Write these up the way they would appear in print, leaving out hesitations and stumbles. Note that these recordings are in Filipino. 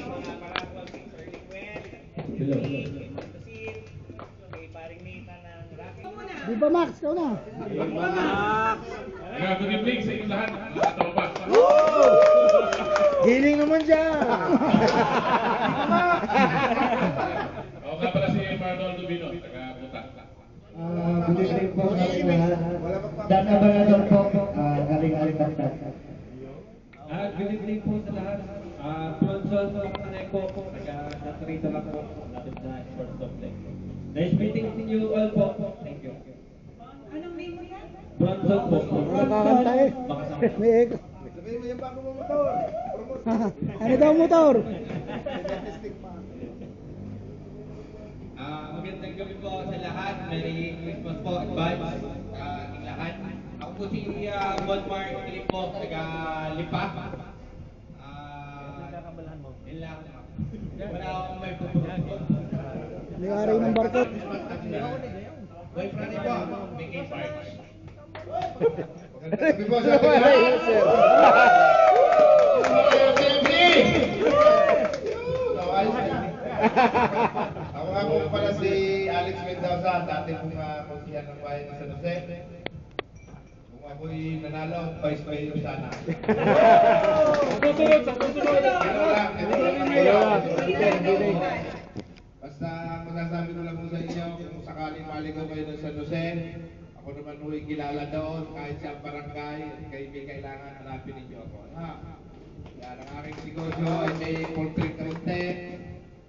mga parakual kay Sir Liquel, kay Mantosit, kay paring Nathan ng Rocky. Di ba Max? Ikaw na. Good evening sa inyong lahat, mga tropa. Giling naman dyan. Oo nga pala si Marlon Dubino, taga-Puta. Good evening po sa inyo lahat. Dan Abanador po, galing-galing Bagdad. Good evening po sa lahat. Bronson Paneco, taga-naturito lang po natin sa Sports Complex. Nice meeting you all po. Thank you. Anong name mo yan? Bronson po. Nakakanta eh. May echo. Sabihin mo yung bago mo motor. Ano daw motor? Magandang gabi po sa lahat. Merry Christmas po, advance ating lahat. Ako po si Bonmar Philip po, taga-Lipa. Yun lang. Wala akong may pupunta. May-ari ng barko. Boyfriend po, Mickey Parks. Sabi po sa akin. Ako nga po pala si Alex Mendoza, dati pong konsiyan ng bayan ng San Jose. Kung ako'y nanalo, vice mayor sana. Susunod, sa susunod. Basta masasabi ko lang po sa inyo, kung sakaling maligaw kayo ng San Jose, ako naman po kilala doon, kahit sa barangay, kayo may kailangan, hanapin ninyo ako. Ha? Yan, ang aking negosyo ay may poultry content,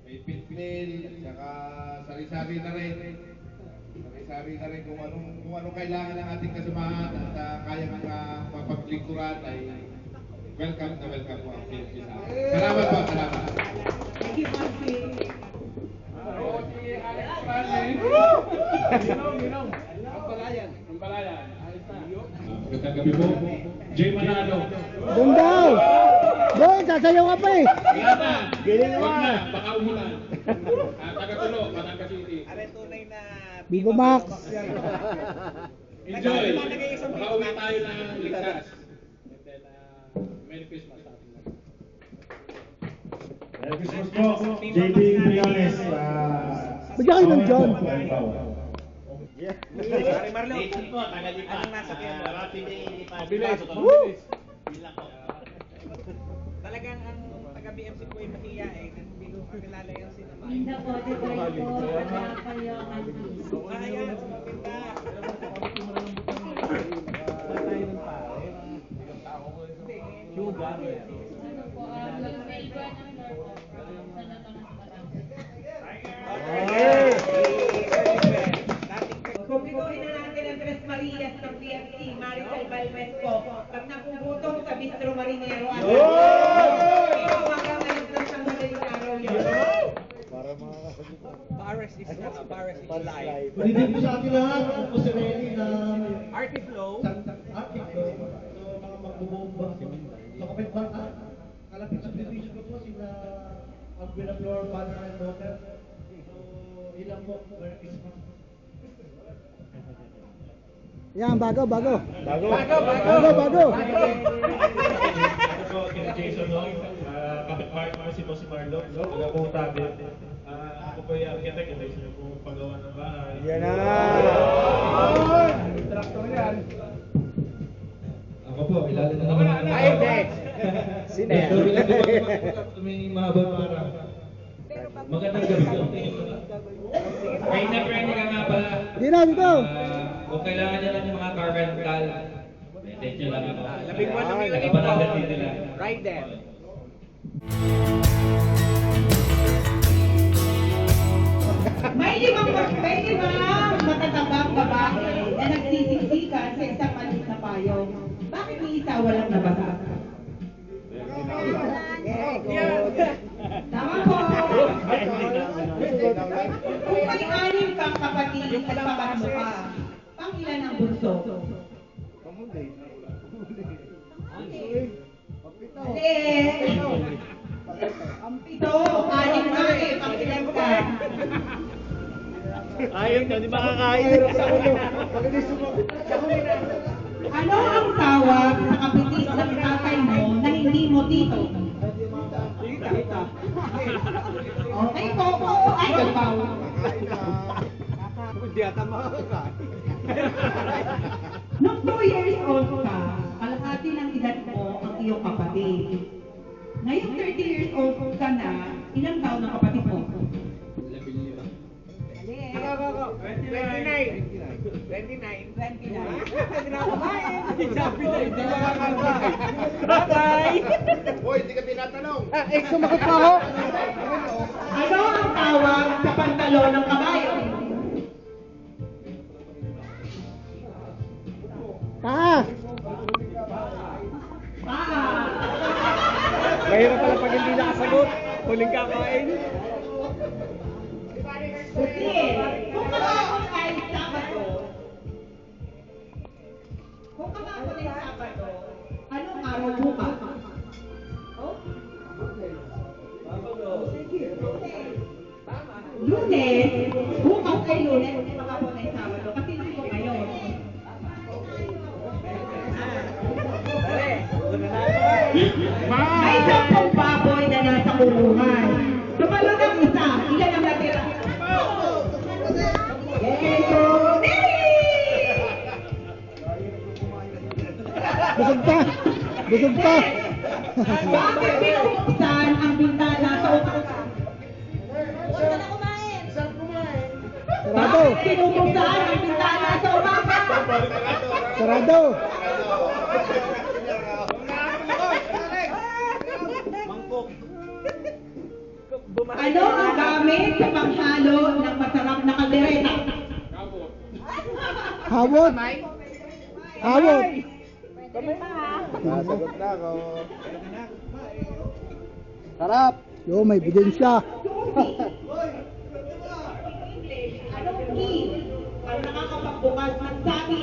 may pitmill, at saka sari-sari na rin. Sari-sari na rin kung anong kailangan ng ating kasamahan at kaya ng mapaglingkuran ay welcome na welcome po ang PNP sa akin. Salamat po, salamat. Thank you, Pansy. Magandang gabi po. Jay Manalo. Doon daw. Doon, sasayaw ka pa eh. Wag na, baka umulan. Taga-Tulo, Batangas City. Are tunay na Viva Max. Enjoy! Baka uwi tayo na ligtas. And then, Merry Christmas sa ating lahat. Merry Christmas po, JB Briones. Bigyan kayo ng John. Pare Marlo. Po, taga-Lipa. Anong nasa kaya? Rapi ni Lipa. Mabilis. Bilang po. Talagang ang taga-BMC po ay mahiyain. Hindi ko kakilala yung sinama. Linda po, di ba po, kaya kayo ang Ayan, maganda. ano po, Melbourne ang Norfolk, sa Natangas Kumpituhin na natin ang Tres Marias ng PFC, Maricel Balmes po. Pag nakugutom sa Bistro Marinero. Hanggang ngayon lang sa madaling araw yun. Paris is live. Pwede po sa atin lahat, ako po si Renny na Artie Flow. artiko. So, mga magbubomba. So, kapit ba kalapit sa division ko po, sila Alvin Flor, father and daughter. So, ilang po, Merry Christmas. Yan, bago. Bago. Bago. Ako po, kina Jason Long, kapit-part naman si Marlo, taga-Puta din. Ako po yung architect, ito yung po paggawa ng bahay. Yan na! Ako po, ilalim na Ay, hindi. Sino yan? So, bilang may mahabang para. Magandang gabi po. Kay na friend ka nga pala. Dito. Kung kailangan nila ng mga car rental, message nyo lang ako. Labing buwan na may lagay po. Nagpanagat din nila. Ride them. May limang matatabang babae na nagsisiksikan sa isang maliit na payong. Bakit yung isa walang nabasa? Tama po! Kung may anim kang kapatid at pangatlo ka, pangilan ang bunso? Ang pito, anim na eh, pangilan ka. Ayun na, di makakain. Ano ang tawag sa kapitis ng tatay mo na hindi mo tito? Tita. Okay po. Ay, gabaw. Hindi ata makakakain. Nung 2 years old ka, kalahati ng edad mo ang iyong kapatid. Ngayong 30 years old ka na, ilang taon ang kapatid mo? 29. Hindi 29. na ako kumain. Sabi na, hindi makakakain. Bye-bye! Hoy, hindi ka tinatanong. Sumagot pa ako. Ano ang tawag sa pantalon ng kabayo? Paa. Mahirap pala pag hindi nakasagot. Huling kakain. Kasi, kung kahapon ay Sabado, anong araw bukas? Lunes, bukas ay Lunes, kahapon ay Sabado, kasi hindi ko ngayon. May 10 baboy na nasa kulungan. Tumalon ang isa, ilan ang natira? Busog pa. Busog pa. Bakit binubuksan ang bintana sa umaga? Sarado. Bakit binubuksan ang bintana sa umaga? Sarado. Ano ang gamit sa panghalo ng masarap na kaldereta? Hawot. Hawot. Nasagot na ako. Sarap. Yo, may ebidensya. Anong key ang nakakapagbukas ng sabi?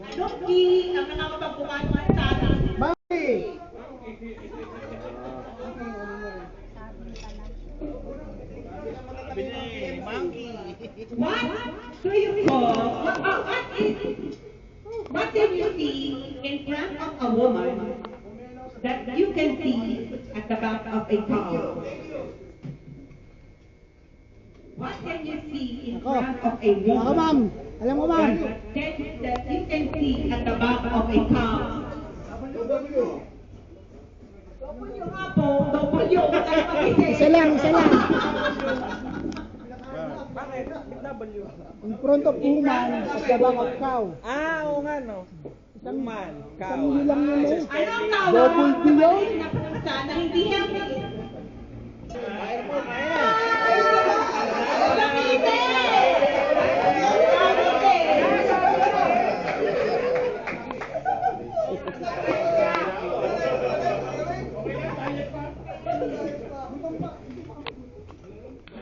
Anong key ang nakakapagbukas ng sabi? What do you call, what do you see in front of a woman that you can see at the back of a car? What can you see in Ako. front of a Ako, woman ma'am. Alam ko, ma'am. that you can see at the back of a car? W nga po, W. Tayo mag-isip. Isa lang, isa lang. Bakit? W. In front of woman, at the back of cow. Oo nga no. Isang man. Isang lang yun eh. Ano ang tawag Double sa B yun. maliit na pusa na hindi healthy?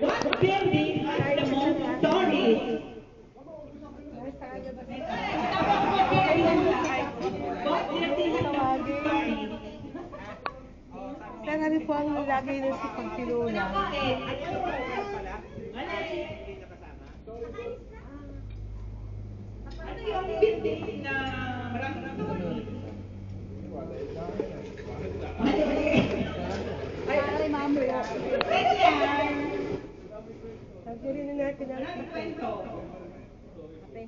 What building has the most stories? What building has the most stories? Kaya nga po ang lagi na sa pagtulungan. Ano yung building na maraming stories? Ay, mamo ya. Pwede yan. Nagkirinig natin ang Maraming kwento. Okay.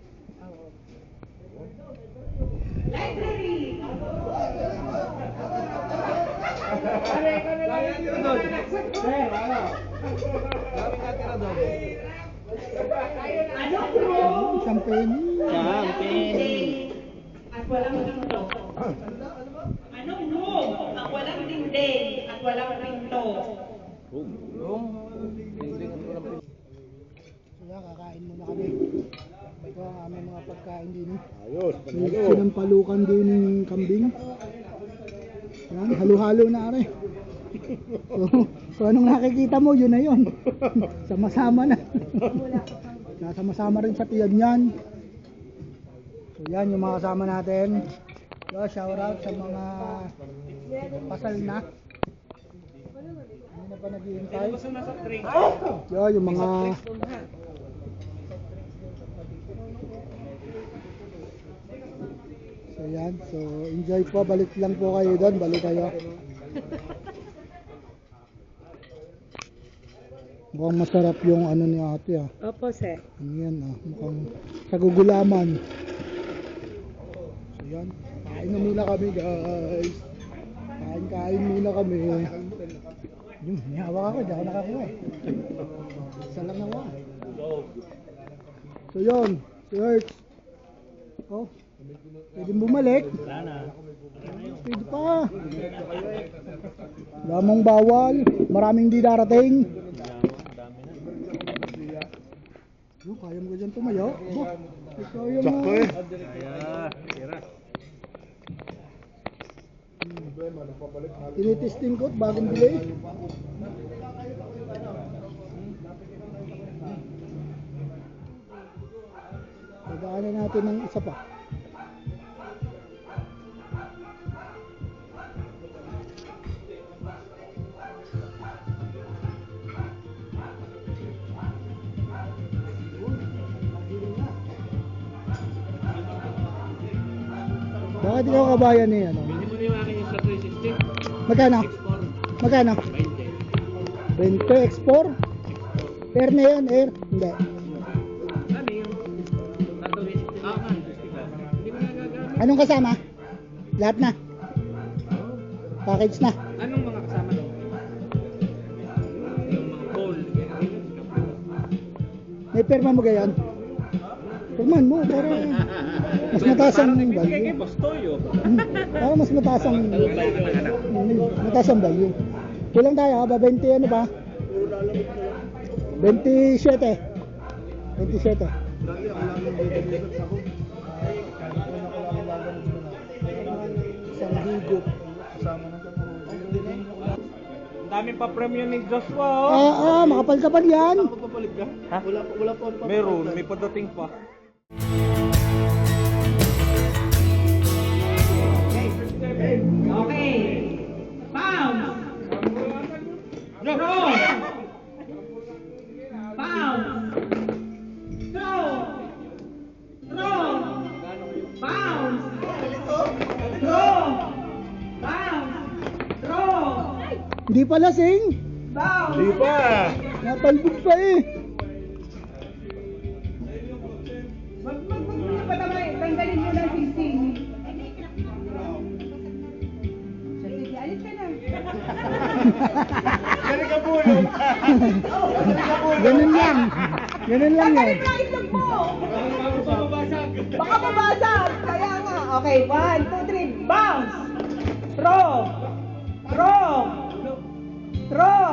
Library. Anong room? Isang penny. At walang pinto. Anong room ang walang dinding at walang pinto? Kaya kakain muna kami. Ito ang aming mga pagkain din. Ayos. May sinampalukan din ng kambing. Yan, halo-halo na are. So anong nakikita mo, yun na yun. Sama-sama na. Sama-sama rin sa tiyan yan. So yan yung mga kasama natin. So, shout out sa mga pasal na. Ano na pa naghihintay? Yo, yung mga so Ayan, so enjoy po, balik lang po kayo doon, balik kayo. Mukhang masarap yung ano ni ate ah. Opo, sir. Ano yan ah, mukhang sagugulaman. So yan, kain na muna kami guys. Kain muna kami. Yung, may hawak ako, di ako nakakuha eh. Isa lang nawa. So yun, si Hertz. Oh, pwede bumalik. Pwede pa. Lamang bawal, maraming di darating. Yung, kaya mo ka dyan tumayo? Kaya mo. Sakto eh. Tinitesting ko, bagong delay. Pagdaanan natin ng isa pa. Bakit ikaw kabayan ni ano? Hindi mo niwakin yung sa 360. Magkano? Magkano? 20. 20 X4? Air na yun, air? Hindi. Ano yung tatawin? Hindi mo nagagamit. Anong kasama? Lahat na? Package na? Anong mga kasama doon? Yung mga pole. May perma mo gayon? Perman mo, para mas mataas ang Bibigay kay value. Boss Toyo. Para mas mataas ang mataas ang value. Kulang tayo, ba 20 ano ba? 27. 27. Isang higop. Ang daming pa-premium ni Joshua, oh. Makapal-kapal yan. Magpapalit ka? Ha? Wala pa. Meron, may padating pa. Okay. Bounce. Throw. Bounce. Throw. Throw. Bounce. Throw. Bounce. Throw. Hindi pa lasing. Bounce. Di pa. Napalbog pa eh. Wag mo patamay. Tanggalin mo lang sing-sing. Sige, alis ka na. Galing ka bulong. Ganun lang. Ganun lang yan. Tanggalin mo lang itlog mo. Baka mabasag. Kaya nga. Okay, 1, 2, 3. Bounce. Throw. Throw. Throw.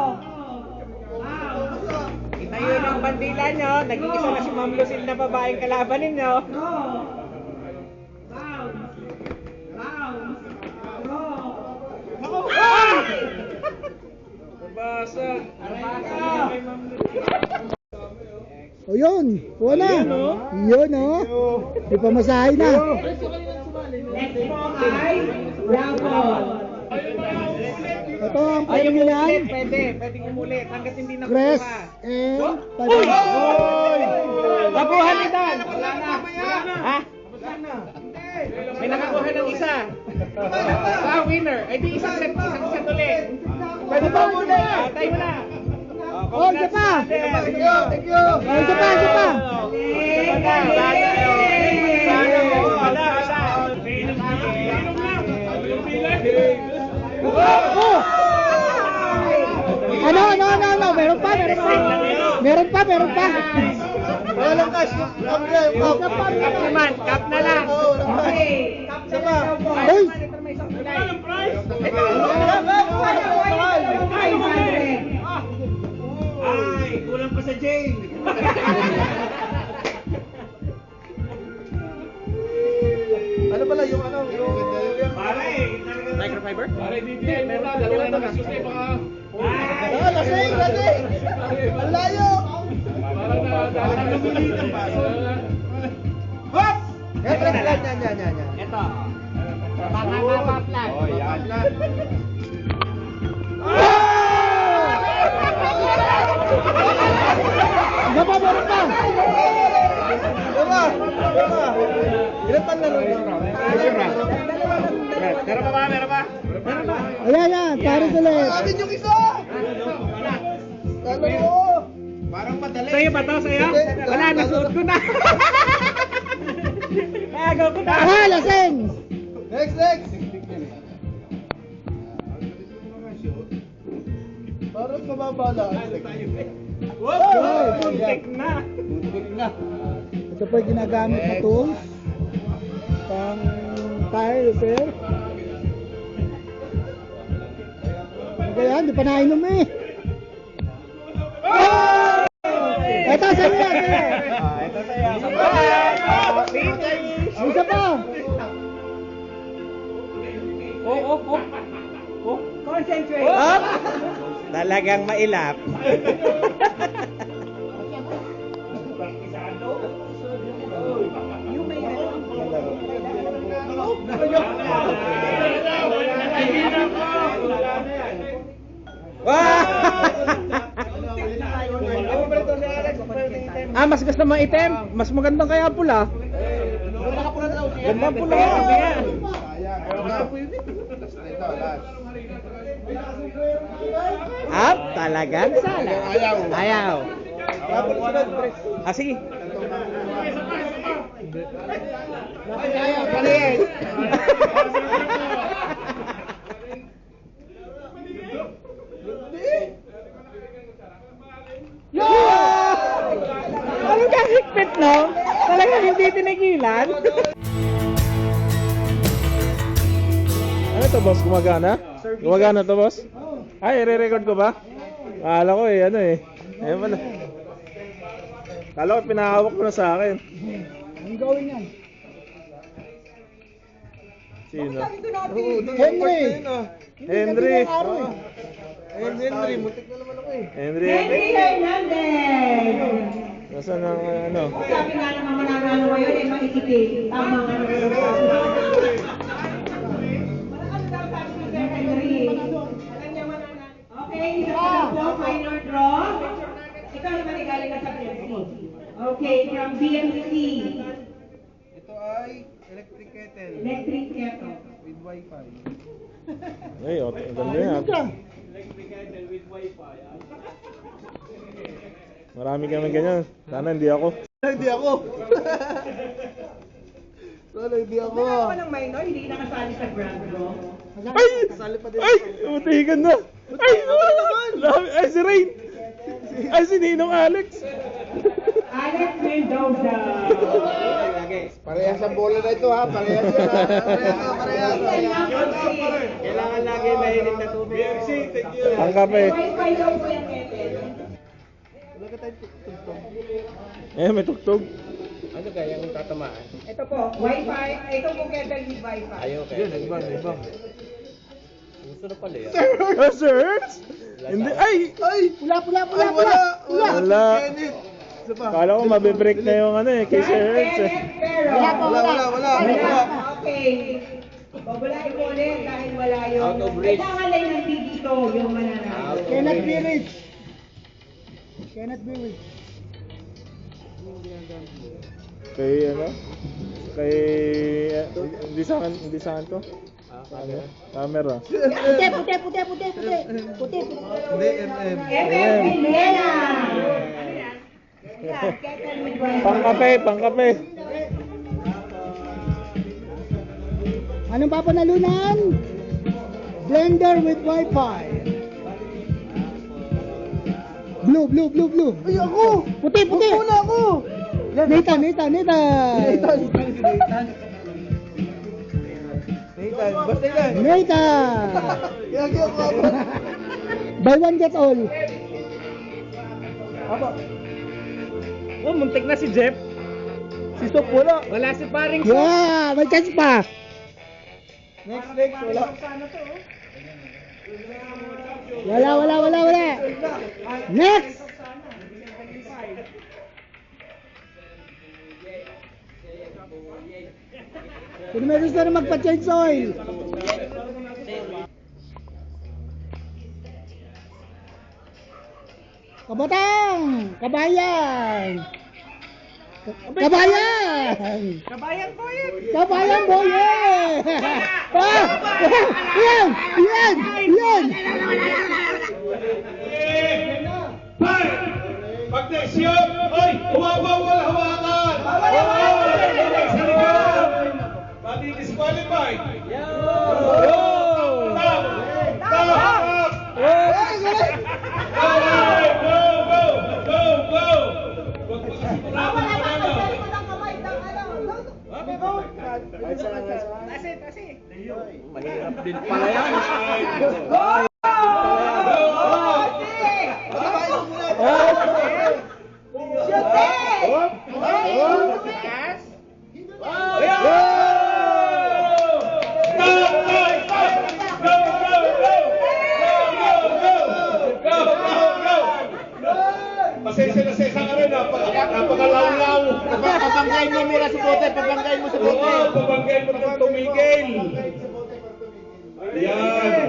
Bounce. Kita yun ang bandila nyo. Nag-iisa na si Ma'am Lucille na babaeng kalaban ninyo. Throw. Bounce. Bounce. Throw. Basa. O yun. Kuha na. Yun oh. Di pa masahay na. Next po ay Ramon. Ito ang Ay, yung premium umulit. yan. Pwedeng umulit. Hanggat hindi na Crest kukuha. and Padilla. Nakuha ni Dan. Wala na. Ha? May nakakuha ng isa. Winner. Ay di isang set ulit. Pwede pa muna. Tayo mo na. Oh, isa pa. Thank you. Oh, isa pa, isa pa. Oh! Ano? Meron pa. Meron pa. Walang cash. Kap na lang. Okay. Kapsa na daw po. Hoy! Ay, kulang pa sa Jane. Ano pala yung ano? Pare, microfiber? Pare, DTL muna. Dalawa na nasusi baka. Lasing! Ang layo! Para na dalawa na bulitan pa. Hop! Yan. Ito. Mga plan. Oh, yan na. Meron pa. Diba? Ilan pa laro nyo? Meron pa ba? Meron pa? Meron pa? Ayan, yan. Paris ulit. Atin yung isa! Kala mo! Parang madali. Sa'yo ba to? Sa'yo? Wala, nasuot ko na. Nagaw ko na. Ah, lasing! Next, next! Parang mababala. Wow! Puntik na. Ito po yung ginagamit na tools. Pang tire repair. Kaya, hindi pa nainom eh. Ito sa iyo. Ito sa'yo. Isa pa. Concentrate. Up! Talagang mailap. Ah, mas gusto mo itim? Mas magandang kaya pula. Ganda pula. Yan. Up, talagang sala. Ayaw. Ah, sige. Ano ka higpit, no? Talagang hindi tinigilan. Ano to, boss? Gumagana? Gumagana to, boss? Ay, re-record ko ba? Akala ko ano Ayun pala. Akala ko pinahawak mo na sa akin. Ang gawin yan. Sino? Henry. Henry. Henry, mutik na naman ako eh. Henry. Henry Hernandez! Nasaan ang ano? Sabi nga naman mananalo ngayon ay maikiti. Tama nga naman. Okay, isa pa lang po, final draw. Ikaw naman ay galing ka sa BMC. Okay, from BMC. Ito ay electric kettle Electric kettle. with wifi. Ay, okay. Ganda yan. Marami kami ganyan. Sana hindi ako. Hindi ako. Sana hindi ako. Wala pa ng minor, hindi nakasali sa grand draw. Ay! Ay! Utigan na! Ay! Ay, si Rain! Ay, si Ninong Alex! Alex Mendoza. Parehas ang bola na ito ha. Parehas yan ha. Parehas. Kailangan lagi mainit na tubig. BFC, thank you. Ang kape. Wi-Fi daw po yung kettle. May tugtog. Ano kaya yung tatamaan? Ito po, Wi-Fi. Ito po kettle with Wi-Fi. Ayaw kaya. Iba. Gusto na pala yan. Ah, search? Hindi. Ay! Pula. Wala. Kala ko mabibreak na yung kay Sir Hertz Wala. Okay. Babalain mo ulit dahil wala yung... Out of reach. Kailangan lang ng dito yung mananalo. Cannot be reached. Kay Kay... Hindi sa akin to? Camera. Puti. Hindi, MM. MM Villela. Kettle with Wi-Fi. Pangkape. Anong papanalunan? Blender with Wi-Fi. Blue. Ay, ako! Puti! Una ako! Nathan! Nathan, basta yan. Nathan! Gagawin ko ako. Buy one get all. Oh, muntik na si Jeff. Si Sok wala. Wala si paring Sok. Yeah! May chance pa! Next, wala. Wala. Next! Kung may gusto na magpa-change oil. Kabatang! Kabayan! Kabayan po yun. Kabayan boy! Ah! Yan! Yan! Yan! Five! Pag na-shoot, oy, huwag wala hawakan! Huwag sa likod! Madi-disqualified! Stop! Stop! Go! Huwag mo kasi Mahirap din pala yan. Pasensya na sa isang rin, napakalawlaw. Pabanggain mo mira sa bote, pabanggain mo sa bote. Oo, pabanggain mo ng tumigil. Yan.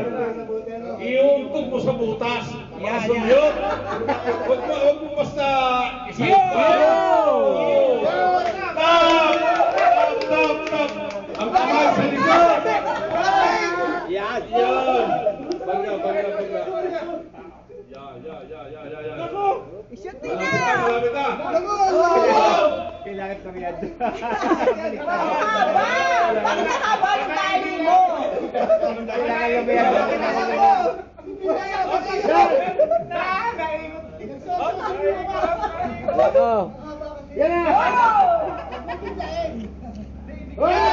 Iuntog mo sa butas. Makasunod. Huwag mo basta isang. Stop! Ang kamay sa likod. Yan. Bangga. Yan. Malapit na. Kailangan kami yan. Haba yung tali mo! Kailangan kami yan. Yan na!